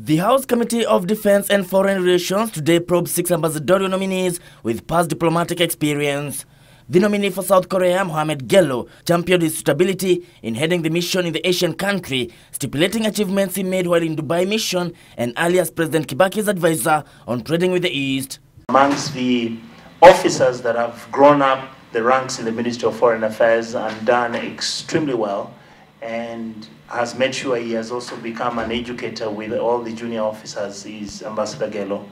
The House Committee of Defense and Foreign Relations today probed 6 ambassadorial nominees with past diplomatic experience. The nominee for South Korea, Mohamed Gello, championed his suitability in heading the mission in the Asian country, stipulating achievements he made while in Dubai mission and alias President Kibaki's advisor on trading with the East. Amongst the officers that have grown up the ranks in the Ministry of Foreign Affairs and done extremely well, and has made sure he has also become an educator with all the junior officers, is Ambassador Gello.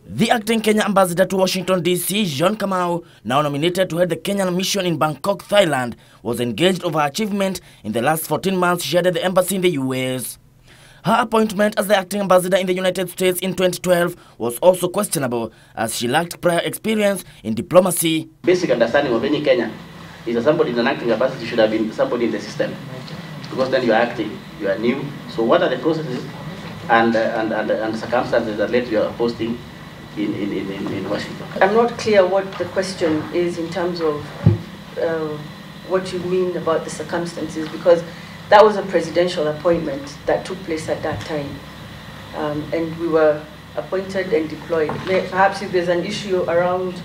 The acting Kenya ambassador to Washington, D.C., John Kamau, now nominated to head the Kenyan mission in Bangkok, Thailand, was engaged over her achievement in the last 14 months she had at the embassy in the U.S. Her appointment as the acting ambassador in the United States in 2012 was also questionable, as she lacked prior experience in diplomacy. Basic understanding of any Kenyan is that somebody in an acting ambassador should have been somebody in the system, because then you are acting, you are new. So what are the processes and circumstances that led to your posting in Washington? I'm not clear what the question is in terms of what you mean about the circumstances, because that was a presidential appointment that took place at that time. And we were appointed and deployed. Perhaps if there's an issue around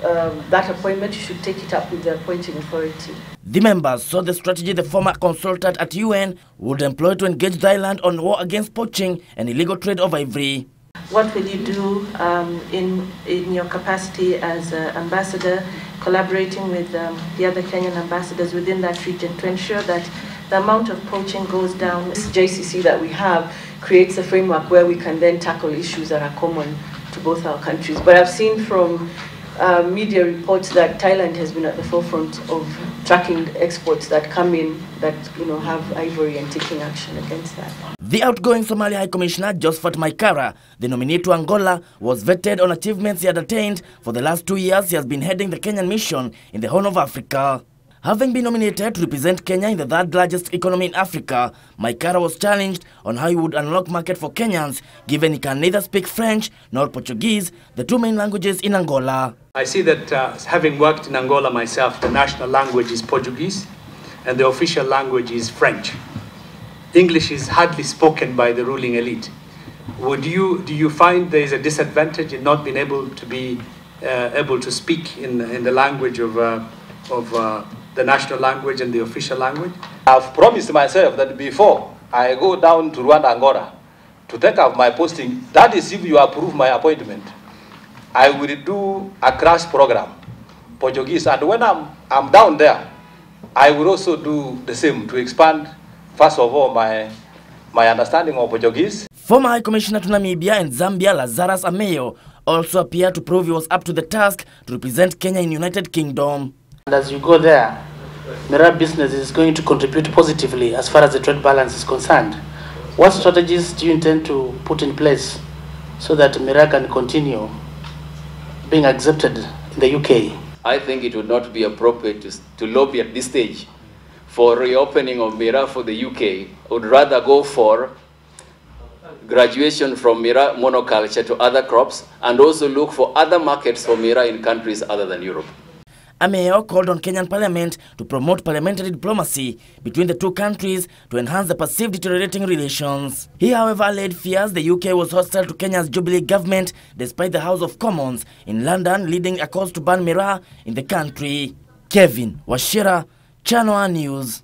that appointment, you should take it up with the appointing authority. The members saw the strategy the former consultant at UN would employ to engage Thailand on war against poaching and illegal trade of ivory. What will you do in your capacity as ambassador, collaborating with the other Kenyan ambassadors within that region to ensure that the amount of poaching goes down? This JCC that we have creates a framework where we can then tackle issues that are common to both our countries. But I've seen from media reports that Thailand has been at the forefront of tracking exports that come in that have ivory and taking action against that. The outgoing Somali High Commissioner Josephat Maikara, the nominee to Angola, was vetted on achievements he had attained. For the last 2 years, he has been heading the Kenyan mission in the Horn of Africa. Having been nominated to represent Kenya in the third largest economy in Africa, Maikara was challenged on how he would unlock market for Kenyans, given he can neither speak French nor Portuguese, the two main languages in Angola. I see that having worked in Angola myself, the national language is Portuguese and the official language is French. English is hardly spoken by the ruling elite. Do you find there is a disadvantage in not being able to be able to speak in the language of the national language and the official language? I've promised myself that before I go down to Rwanda, Angola, to take up my posting, that is if you approve my appointment, I will do a crash program, Portuguese, and when I'm down there, I will also do the same to expand, first of all, my understanding of Portuguese. Former High Commissioner to Namibia and Zambia, Lazarus Ameyo, also appeared to prove he was up to the task to represent Kenya in United Kingdom. And as you go there, Mira business is going to contribute positively as far as the trade balance is concerned. What strategies do you intend to put in place so that Mira can continue being accepted in the UK? I think it would not be appropriate to lobby at this stage for reopening of Mira for the UK. I would rather go for graduation from Mira monoculture to other crops and also look for other markets for Mira in countries other than Europe. Ameyo called on Kenyan Parliament to promote parliamentary diplomacy between the two countries to enhance the perceived deteriorating relations. He, however, laid fears the UK was hostile to Kenya's Jubilee government, despite the House of Commons in London leading a cause to ban Mira in the country. Kevin Wachira, Channel News.